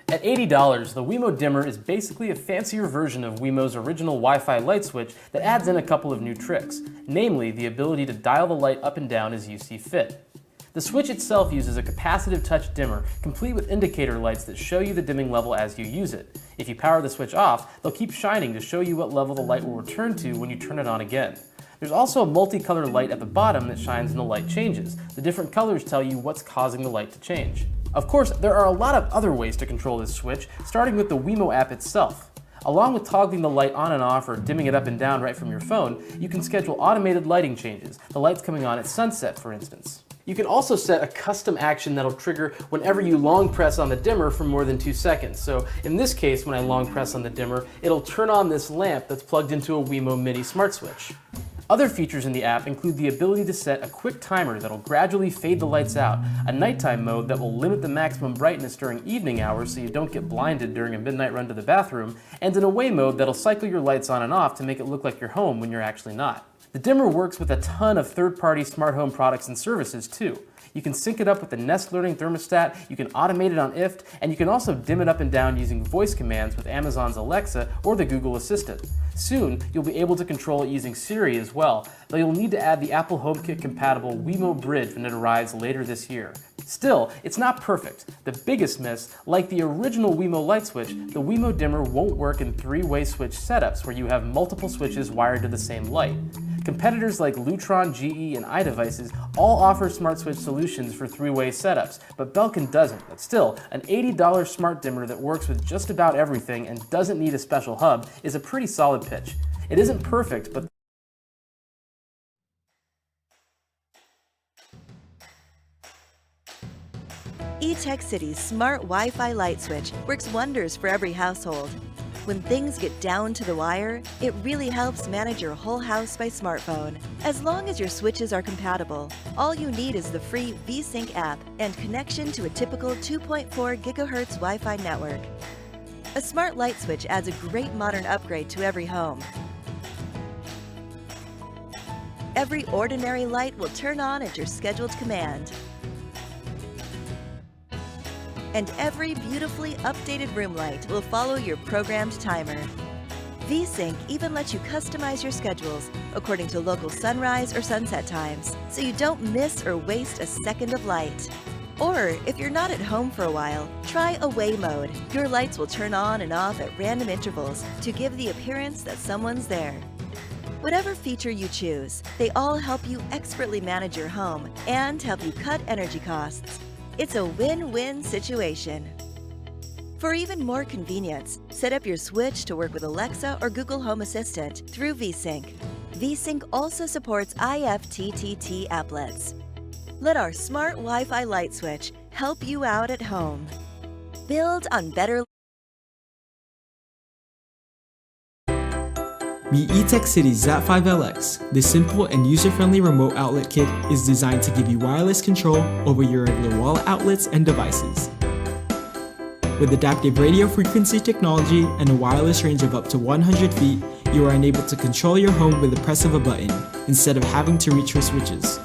At $80, the Wemo dimmer is basically a fancier version of Wemo's original Wi-Fi light switch that adds in a couple of new tricks, namely the ability to dial the light up and down as you see fit. The switch itself uses a capacitive touch dimmer, complete with indicator lights that show you the dimming level as you use it. If you power the switch off, they'll keep shining to show you what level the light will return to when you turn it on again. There's also a multicolor light at the bottom that shines when the light changes. The different colors tell you what's causing the light to change. Of course, there are a lot of other ways to control this switch, starting with the Wemo app itself. Along with toggling the light on and off or dimming it up and down right from your phone, you can schedule automated lighting changes, the lights coming on at sunset, for instance. You can also set a custom action that'll trigger whenever you long press on the dimmer for more than 2 seconds. So in this case, when I long press on the dimmer, it'll turn on this lamp that's plugged into a Wemo Mini Smart Switch. Other features in the app include the ability to set a quick timer that'll gradually fade the lights out, a nighttime mode that will limit the maximum brightness during evening hours so you don't get blinded during a midnight run to the bathroom, and an away mode that'll cycle your lights on and off to make it look like you're home when you're actually not. The dimmer works with a ton of third-party smart home products and services too. You can sync it up with the Nest Learning thermostat, you can automate it on IFTTT, and you can also dim it up and down using voice commands with Amazon's Alexa or the Google Assistant. Soon, you'll be able to control it using Siri as well, though you'll need to add the Apple HomeKit compatible Wemo Bridge when it arrives later this year. Still, it's not perfect. The biggest miss, like the original Wemo light switch, the Wemo dimmer won't work in three-way switch setups where you have multiple switches wired to the same light. Competitors like Lutron, GE, and iDevices all offer smart switch solutions for three-way setups, but Belkin doesn't. But still, an $80 smart dimmer that works with just about everything and doesn't need a special hub is a pretty solid pitch. It isn't perfect, but eTech City's smart Wi-Fi light switch works wonders for every household. When things get down to the wire, it really helps manage your whole house by smartphone. As long as your switches are compatible, all you need is the free VSync app and connection to a typical 2.4 GHz Wi-Fi network. A smart light switch adds a great modern upgrade to every home. Every ordinary light will turn on at your scheduled command. And every beautifully updated room light will follow your programmed timer. VSync even lets you customize your schedules according to local sunrise or sunset times, so you don't miss or waste a second of light. Or, if you're not at home for a while, try Away Mode. Your lights will turn on and off at random intervals to give the appearance that someone's there. Whatever feature you choose, they all help you expertly manage your home and help you cut energy costs. It's a win-win situation. For even more convenience, set up your switch to work with Alexa or Google Home Assistant through VSync. VSync also supports IFTTT applets. Let our smart Wi-Fi light switch help you out at home. Build on better. Meet eTech City's ZAP5LX. This simple and user-friendly remote outlet kit is designed to give you wireless control over your regular wall outlets and devices. With adaptive radio frequency technology and a wireless range of up to 100 feet, you are enabled to control your home with the press of a button, instead of having to reach for switches.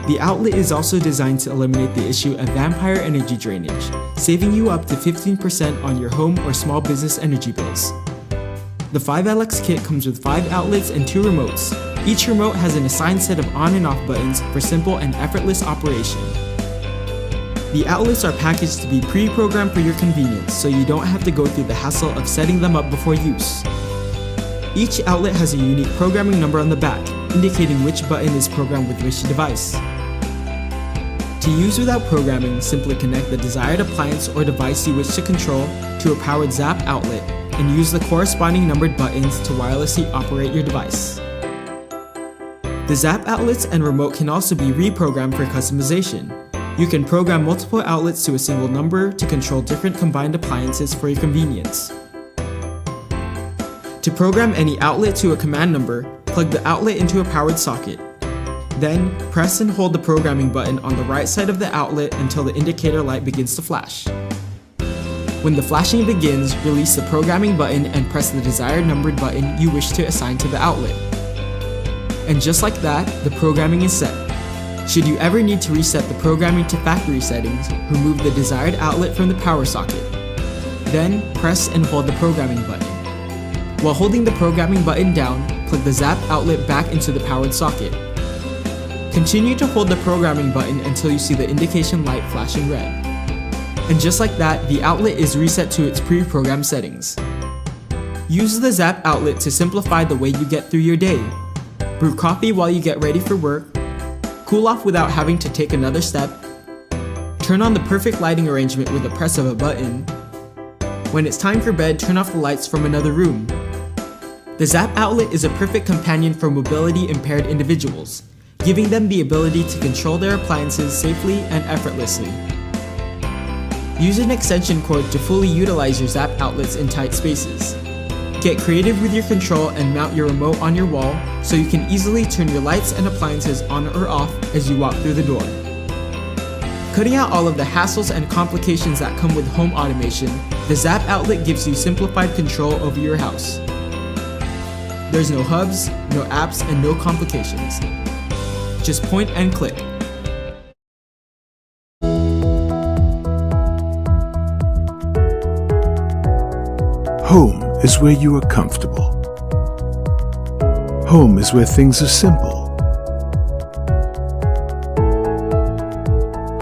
The outlet is also designed to eliminate the issue of vampire energy drainage, saving you up to 15% on your home or small business energy bills. The 5LX kit comes with 5 outlets and 2 remotes. Each remote has an assigned set of on and off buttons for simple and effortless operation. The outlets are packaged to be pre-programmed for your convenience, so you don't have to go through the hassle of setting them up before use. Each outlet has a unique programming number on the back, indicating which button is programmed with which device. To use without programming, simply connect the desired appliance or device you wish to control to a powered ZAP outlet and use the corresponding numbered buttons to wirelessly operate your device. The ZAP outlets and remote can also be reprogrammed for customization. You can program multiple outlets to a single number to control different combined appliances for your convenience. To program any outlet to a command number, plug the outlet into a powered socket. Then, press and hold the programming button on the right side of the outlet until the indicator light begins to flash. When the flashing begins, release the programming button and press the desired numbered button you wish to assign to the outlet. And just like that, the programming is set. Should you ever need to reset the programming to factory settings, remove the desired outlet from the power socket. Then, press and hold the programming button. While holding the programming button down, plug the ZAPP outlet back into the powered socket. Continue to hold the programming button until you see the indication light flashing red. And just like that, the outlet is reset to its pre-programmed settings. Use the ZAPP outlet to simplify the way you get through your day. Brew coffee while you get ready for work, cool off without having to take another step, turn on the perfect lighting arrangement with the press of a button. When it's time for bed, turn off the lights from another room. The ZAPP outlet is a perfect companion for mobility impaired individuals, giving them the ability to control their appliances safely and effortlessly. Use an extension cord to fully utilize your ZAPP outlets in tight spaces. Get creative with your control and mount your remote on your wall so you can easily turn your lights and appliances on or off as you walk through the door. Cutting out all of the hassles and complications that come with home automation, the ZAPP outlet gives you simplified control over your house. There's no hubs, no apps, and no complications. Just point and click. Home is where you are comfortable. Home is where things are simple.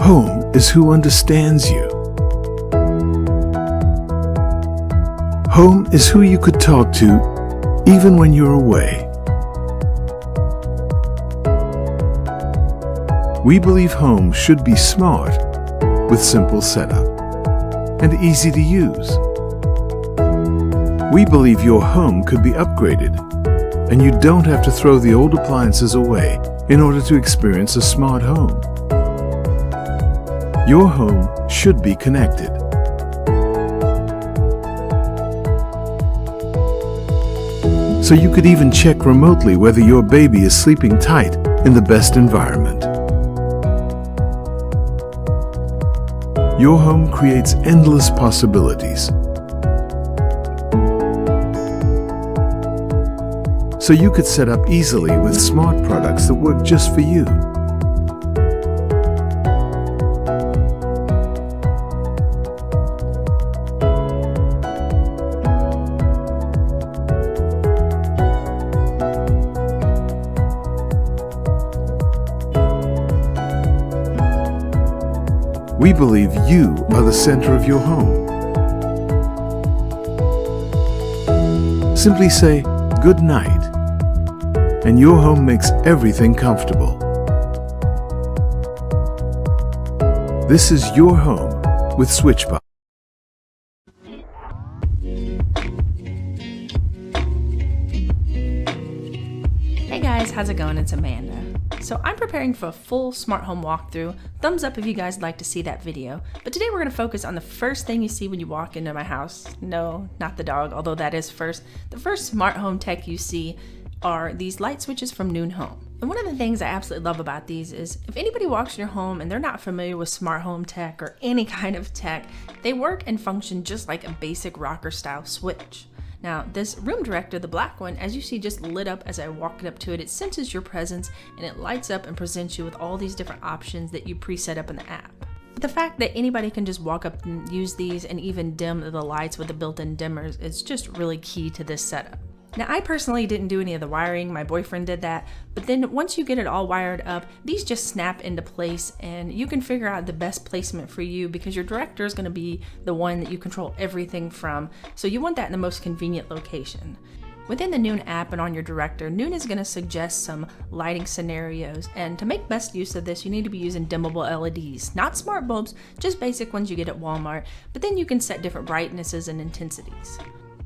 Home is who understands you. Home is who you could talk to even when you're away. We believe home should be smart with simple setup and easy to use. We believe your home could be upgraded, and you don't have to throw the old appliances away in order to experience a smart home. Your home should be connected. So you could even check remotely whether your baby is sleeping tight in the best environment. Your home creates endless possibilities. So you could set up easily with smart products that work just for you. We believe you are the center of your home. Simply say, "Good night," and your home makes everything comfortable. This is your home with SwitchBox. Hey guys, how's it going? It's Amanda. So I'm preparing for a full smart home walkthrough. Thumbs up if you guys like to see that video. But today we're going to focus on the first thing you see when you walk into my house. No, not the dog, although that is first. The first smart home tech you see are these light switches from Noon Home. And one of the things I absolutely love about these is if anybody walks in your home and they're not familiar with smart home tech or any kind of tech, they work and function just like a basic rocker style switch. Now, this room director, the black one, as you see just lit up as I walked up to it, it senses your presence and it lights up and presents you with all these different options that you preset up in the app. But the fact that anybody can just walk up and use these and even dim the lights with the built-in dimmers is just really key to this setup. Now, I personally didn't do any of the wiring, my boyfriend did that, but then once you get it all wired up, these just snap into place and you can figure out the best placement for you because your director is going to be the one that you control everything from, so you want that in the most convenient location. Within the Noon app and on your director, Noon is going to suggest some lighting scenarios, and to make best use of this, you need to be using dimmable LEDs, not smart bulbs, just basic ones you get at Walmart, but then you can set different brightnesses and intensities.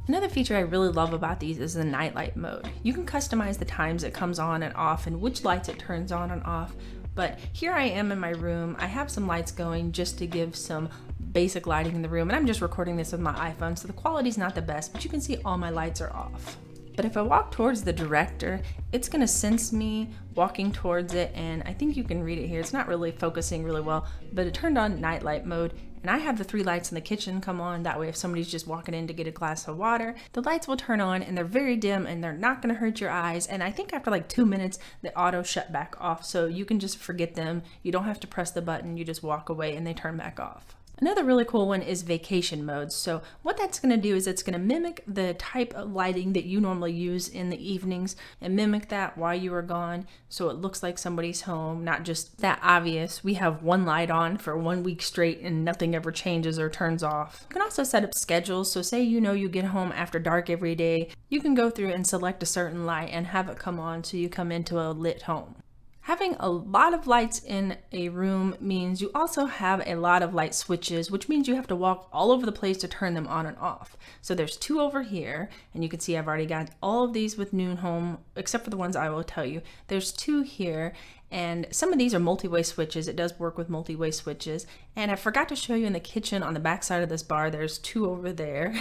Another feature I really love about these is the nightlight mode. You can customize the times it comes on and off and which lights it turns on and off, but here I am in my room. I have some lights going just to give some basic lighting in the room, and I'm just recording this with my iPhone, so the quality's not the best, but you can see all my lights are off. But if I walk towards the director, it's gonna sense me walking towards it, and I think you can read it here. It's not really focusing really well, but it turned on nightlight mode, And I have the 3 lights in the kitchen come on. That way if somebody's just walking in to get a glass of water, the lights will turn on and they're very dim and they're not going to hurt your eyes. And I think after like 2 minutes, they auto shut back off. So you can just forget them. You don't have to press the button. You just walk away and they turn back off. Another really cool one is vacation mode. So what that's going to do is it's going to mimic the type of lighting that you normally use in the evenings and mimic that while you are gone. So it looks like somebody's home, not just that obvious. We have one light on for 1 week straight and nothing ever changes or turns off. You can also set up schedules. So say you get home after dark every day, you can go through and select a certain light and have it come on so you come into a lit home. Having a lot of lights in a room means you also have a lot of light switches, which means you have to walk all over the place to turn them on and off. So there's 2 over here, and you can see I've already got all of these with Noon Home, except for the ones I will tell you. There's 2 here, and some of these are multi-way switches. It does work with multi-way switches. And I forgot to show you in the kitchen on the back side of this bar, there's 2 over there.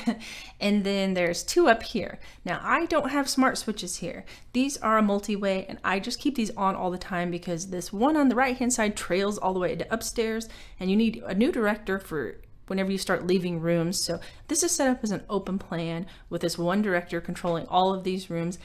And then there's 2 up here. Now I don't have smart switches here. These are a multi-way and I just keep these on all the time because this one on the right hand side trails all the way to upstairs and you need a new director for whenever you start leaving rooms. So this is set up as an open plan with this one director controlling all of these rooms.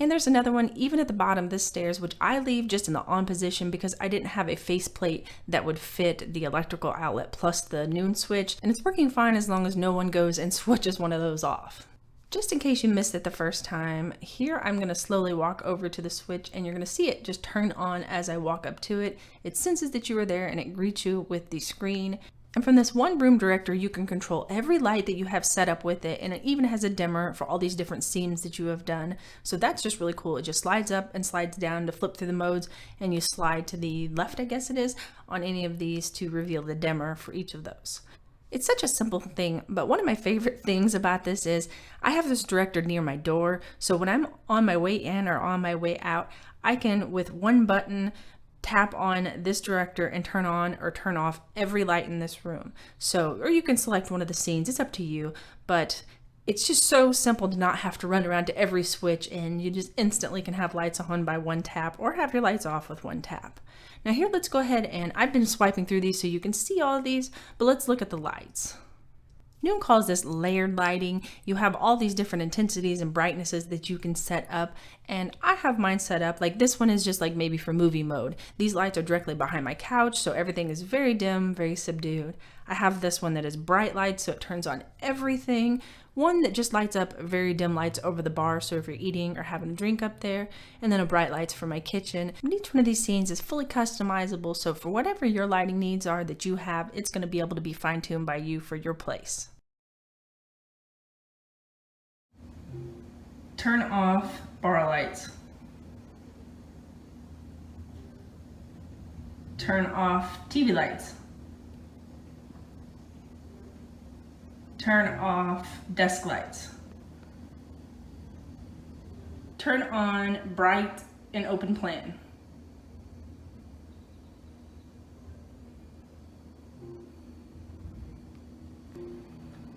And there's another one even at the bottom of this stairs, which I leave just in the on position because I didn't have a faceplate that would fit the electrical outlet plus the Noon switch. And it's working fine as long as no one goes and switches one of those off. Just in case you missed it the first time, here I'm going to slowly walk over to the switch and you're going to see it just turn on as I walk up to it. It senses that you are there and it greets you with the screen. And from this one room director, you can control every light that you have set up with it, and it even has a dimmer for all these different scenes that you have done. So that's just really cool. It just slides up and slides down to flip through the modes, and you slide to the left, I guess it is, on any of these to reveal the dimmer for each of those. It's such a simple thing, but one of my favorite things about this is I have this director near my door, so when I'm on my way in or on my way out, I can, with one button, tap on this director and turn on or turn off every light in this room. So, or you can select one of the scenes, it's up to you, but it's just so simple to not have to run around to every switch and you just instantly can have lights on by one tap or have your lights off with one tap. Now here, let's go ahead and I've been swiping through these so you can see all of these, but let's look at the lights. Noon calls this layered lighting. You have all these different intensities and brightnesses that you can set up, and I have mine set up like this one is just like maybe for movie mode. These lights are directly behind my couch, so everything is very dim, very subdued. I have this one that is bright lights, so it turns on everything. One that just lights up very dim lights over the bar, so if you're eating or having a drink up there, and then a bright lights for my kitchen. And each one of these scenes is fully customizable, so for whatever your lighting needs are that you have, it's going to be able to be fine-tuned by you for your place. Turn off bar lights. Turn off TV lights. Turn off desk lights. Turn on bright and open plan.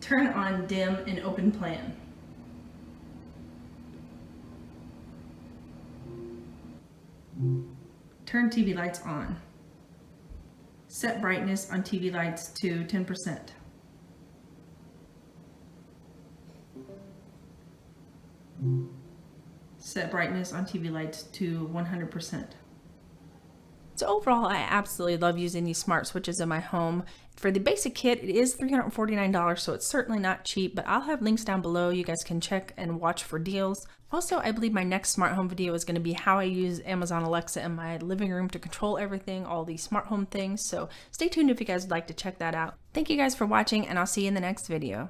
Turn on dim and open plan. Turn TV lights on. Set brightness on TV lights to 10%. Set brightness on TV lights to 100%. So overall, I absolutely love using these smart switches in my home. For the basic kit, it is $349, so it's certainly not cheap, but I'll have links down below. You guys can check and watch for deals. Also, I believe my next smart home video is going to be how I use Amazon Alexa in my living room to control everything, all these smart home things. So stay tuned if you guys would like to check that out. Thank you guys for watching, and I'll see you in the next video.